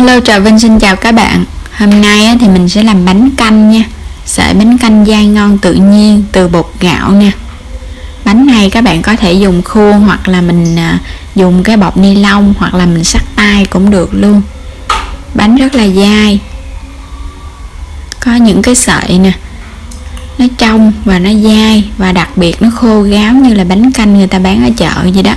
Hello, Trà Vinh xin chào các bạn. Hôm nay thì mình sẽ làm bánh canh nha. Sợi bánh canh dai ngon tự nhiên từ bột gạo nha. Bánh này các bạn có thể dùng khuôn hoặc là mình dùng cái bọc ni lông hoặc là mình xắt tay cũng được luôn. Bánh rất là dai. Có những cái sợi nè, nó trong và nó dai, và đặc biệt nó khô ráo như là bánh canh người ta bán ở chợ vậy đó,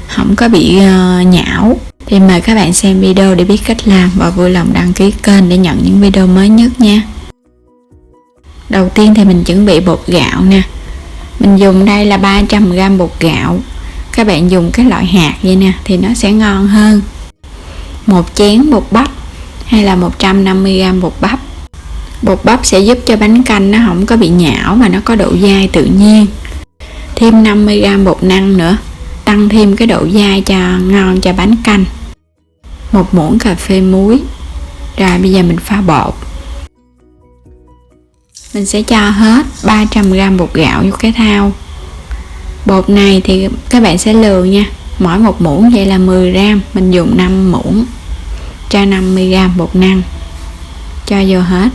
không có bị nhão. Thì mời các bạn xem video để biết cách làm và vui lòng đăng ký kênh để nhận những video mới nhất nha. Đầu tiên thì mình chuẩn bị bột gạo nè. Mình dùng đây là 300g bột gạo. Các bạn dùng cái loại hạt vậy nè thì nó sẽ ngon hơn. 1 chén bột bắp hay là 150g bột bắp. Bột bắp sẽ giúp cho bánh canh nó không có bị nhão và nó có độ dai tự nhiên. Thêm 50g bột năng nữa, tăng thêm cái độ dai cho ngon cho bánh canh. 1 muỗng cà phê muối. Rồi bây giờ mình pha bột. Mình sẽ cho hết 300g bột gạo vô cái thau. Bột này thì các bạn sẽ lường nha, mỗi 1 muỗng vậy là 10g, mình dùng 5 muỗng cho 50g bột năng. Cho vô hết.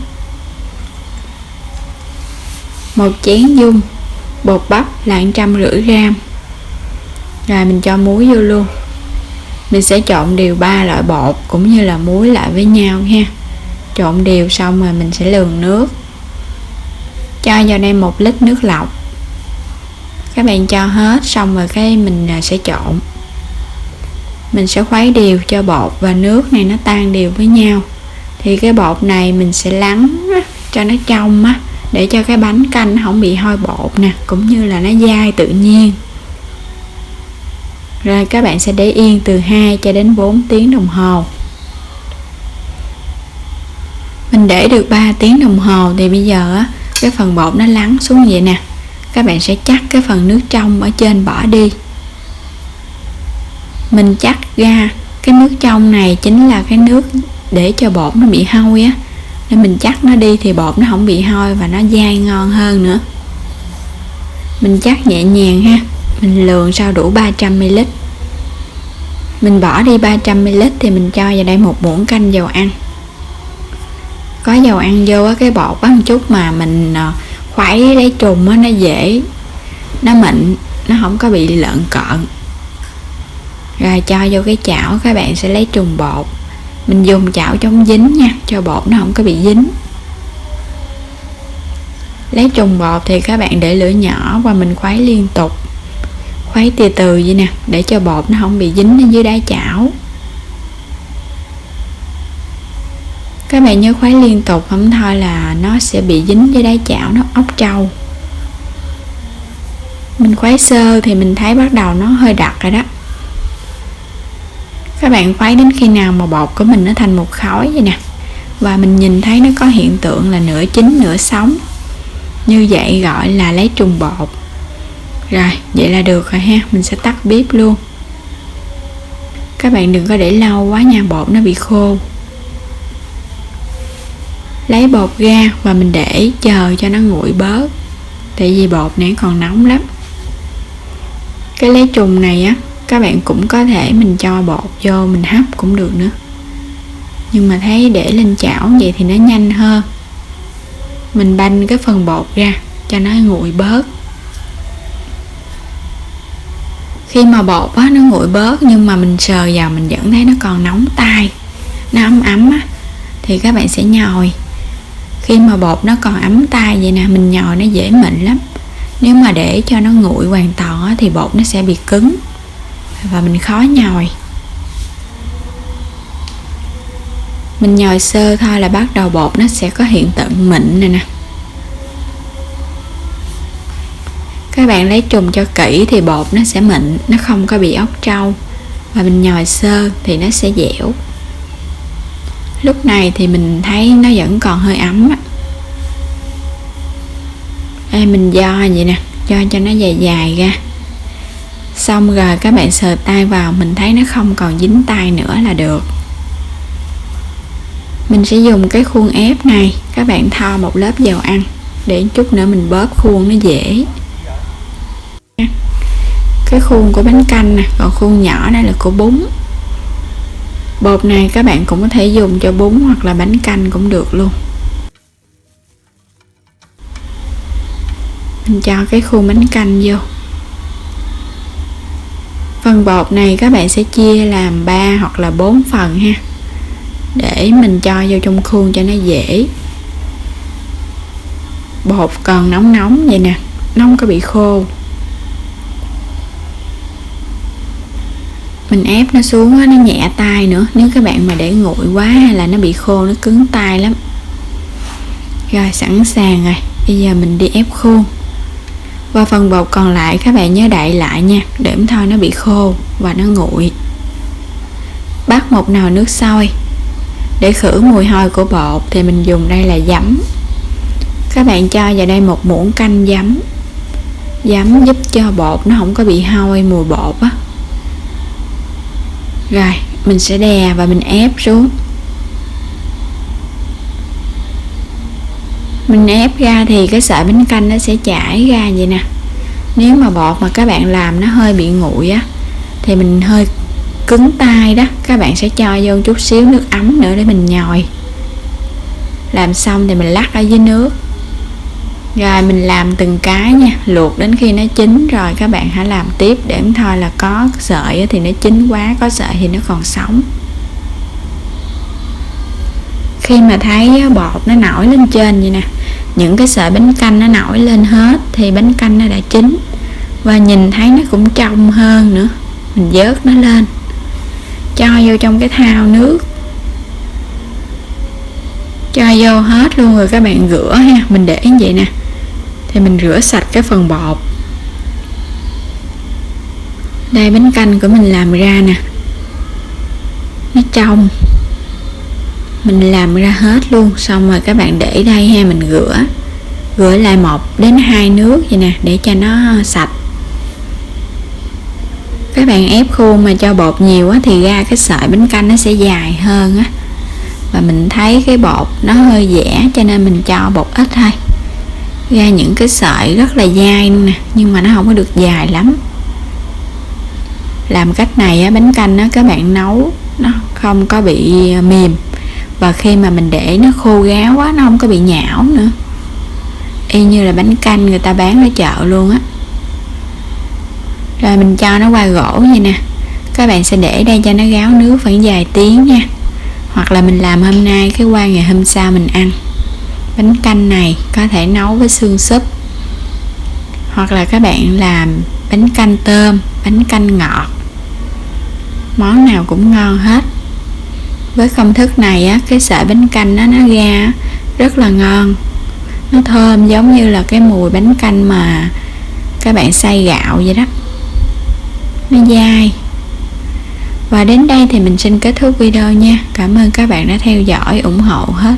1 chén dung bột bắp là 150g. Rồi mình cho muối vô luôn. Mình sẽ trộn đều 3 loại bột cũng như là muối lại với nhau ha. Trộn đều xong rồi mình sẽ lường nước. Cho vào đây 1 lít nước lọc. Các bạn cho hết xong rồi cái mình sẽ trộn. Mình sẽ khuấy đều cho bột và nước này nó tan đều với nhau. Thì cái bột này mình sẽ lắng cho nó trong á, để cho cái bánh canh không bị hôi bột nè, cũng như là nó dai tự nhiên. Rồi các bạn sẽ để yên từ 2 cho đến 4 tiếng đồng hồ. Mình để được 3 tiếng đồng hồ thì bây giờ á, cái phần bột nó lắng xuống vậy nè. Các bạn sẽ chắc cái phần nước trong ở trên bỏ đi. Mình chắc ra cái nước trong này chính là cái nước để cho bột nó bị hôi á, nên mình chắc nó đi thì bột nó không bị hôi và nó dai ngon hơn nữa. Mình chắc nhẹ nhàng ha. Mình lường sao đủ 300ml. Mình bỏ đi 300ml thì mình cho vào đây 1 muỗng canh dầu ăn. Có dầu ăn vô á, cái bột á một chút mà mình khuấy lấy trùng á, nó dễ, nó mịn, nó không có bị lợn cợn. Rồi cho vô cái chảo, các bạn sẽ lấy trùng bột. Mình dùng chảo chống dính nha, cho bột nó không có bị dính. Lấy trùng bột thì các bạn để lửa nhỏ và mình khuấy liên tục. Khuấy từ từ vậy nè, để cho bột nó không bị dính ở dưới đáy chảo. Các bạn nhớ khuấy liên tục, không thôi là nó sẽ bị dính dưới đáy chảo, nó ốc trâu. Mình khuấy sơ thì mình thấy bắt đầu nó hơi đặc rồi đó. Các bạn khuấy đến khi nào mà bột của mình nó thành một khối vậy nè, và mình nhìn thấy nó có hiện tượng là nửa chín nửa sống, như vậy gọi là lấy trùng bột. Rồi vậy là được rồi ha. Mình sẽ tắt bếp luôn. Các bạn đừng có để lâu quá nha, bột nó bị khô. Lấy bột ra và mình để chờ cho nó nguội bớt, tại vì bột này còn nóng lắm. Cái lấy trùng này á, các bạn cũng có thể mình cho bột vô mình hấp cũng được nữa, nhưng mà thấy để lên chảo vậy thì nó nhanh hơn. Mình banh cái phần bột ra cho nó nguội bớt. Khi mà bột á, nó nguội bớt nhưng mà mình sờ vào mình vẫn thấy nó còn nóng tay, nó ấm ấm á, thì các bạn sẽ nhồi. Khi mà bột nó còn ấm tay vậy nè, mình nhồi nó dễ mịn lắm. Nếu mà để cho nó nguội hoàn toàn á, thì bột nó sẽ bị cứng và mình khó nhồi. Mình nhồi sơ thôi là bắt đầu bột nó sẽ có hiện tượng mịn này nè. Các bạn lấy trùng cho kỹ thì bột nó sẽ mịn, nó không có bị ốc trâu. Và mình nhồi sơ thì nó sẽ dẻo. Lúc này thì mình thấy nó vẫn còn hơi ấm á. Đây mình do vậy nè, do cho nó dài dài ra. Xong rồi các bạn sờ tay vào, mình thấy nó không còn dính tay nữa là được. Mình sẽ dùng cái khuôn ép này, các bạn thoa một lớp dầu ăn để chút nữa mình bóp khuôn nó dễ. Cái khuôn của bánh canh nè, còn khuôn nhỏ đây là của bún. Bột này các bạn cũng có thể dùng cho bún hoặc là bánh canh cũng được luôn. Mình cho cái khuôn bánh canh vô. Phần bột này các bạn sẽ chia làm 3 hoặc là 4 phần ha, để mình cho vô trong khuôn cho nó dễ. Bột còn nóng nóng vậy nè, nó không có bị khô. Mình ép nó xuống nó nhẹ tay nữa, nếu các bạn mà để nguội quá hay là nó bị khô, nó cứng tay lắm. Rồi sẵn sàng rồi, bây giờ mình đi ép khuôn. Và phần bột còn lại các bạn nhớ đậy lại nha, để thôi nó bị khô và nó nguội. Bắt một nồi nước sôi. Để khử mùi hôi của bột thì mình dùng đây là giấm. Các bạn cho vào đây 1 muỗng canh giấm. Giấm giúp cho bột nó không có bị hôi mùi bột á. Rồi mình sẽ đè và mình ép xuống. Mình ép ra thì cái sợi bánh canh nó sẽ chảy ra vậy nè. Nếu mà bột mà các bạn làm nó hơi bị nguội á thì mình hơi cứng tay đó, các bạn sẽ cho vô chút xíu nước ấm nữa để mình nhồi. Làm xong thì mình lắc ở dưới nước. Rồi mình làm từng cái nha, luộc đến khi nó chín rồi các bạn hãy làm tiếp, để thôi là có sợi thì nó chín quá, có sợi thì nó còn sống. Khi mà thấy bột nó nổi lên trên vậy nè, những cái sợi bánh canh nó nổi lên hết thì bánh canh nó đã chín, và nhìn thấy nó cũng trong hơn nữa. Mình vớt nó lên, cho vô trong cái thau nước, cho vô hết luôn rồi các bạn rửa ha. Mình để như vậy nè thì mình rửa sạch cái phần bột. Đây bánh canh của mình làm ra nè, nó trong. Mình làm ra hết luôn, xong rồi các bạn để đây ha, mình rửa lại 1 đến 2 nước vậy nè, để cho nó sạch. Các bạn ép khuôn mà cho bột nhiều á thì ra cái sợi bánh canh nó sẽ dài hơn á. Và mình thấy cái bột nó hơi dẻ cho nên mình cho bột ít thôi. Ra những cái sợi rất là dai luôn nè, nhưng mà nó không có được dài lắm. Làm cách này á, bánh canh á các bạn nấu nó không có bị mềm, và khi mà mình để nó khô ráo quá nó không có bị nhão nữa, y như là bánh canh người ta bán ở chợ luôn á. Rồi mình cho nó qua gỗ vậy nè, các bạn sẽ để đây cho nó ráo nước khoảng vài tiếng nha, hoặc là mình làm hôm nay cái qua ngày hôm sau mình ăn. Bánh canh này có thể nấu với xương súp, hoặc là các bạn làm bánh canh tôm, bánh canh ngọt, món nào cũng ngon hết. Với công thức này á, cái sợi bánh canh nó ra rất là ngon, nó thơm giống như là cái mùi bánh canh mà các bạn xay gạo vậy đó, nó dai. Và đến đây thì mình xin kết thúc video nha. Cảm ơn các bạn đã theo dõi, ủng hộ hết.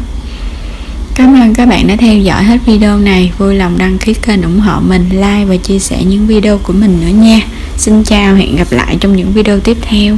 Cảm ơn các bạn đã theo dõi hết video này. Vui lòng đăng ký kênh ủng hộ mình, like và chia sẻ những video của mình nữa nha. Xin chào, hẹn gặp lại trong những video tiếp theo.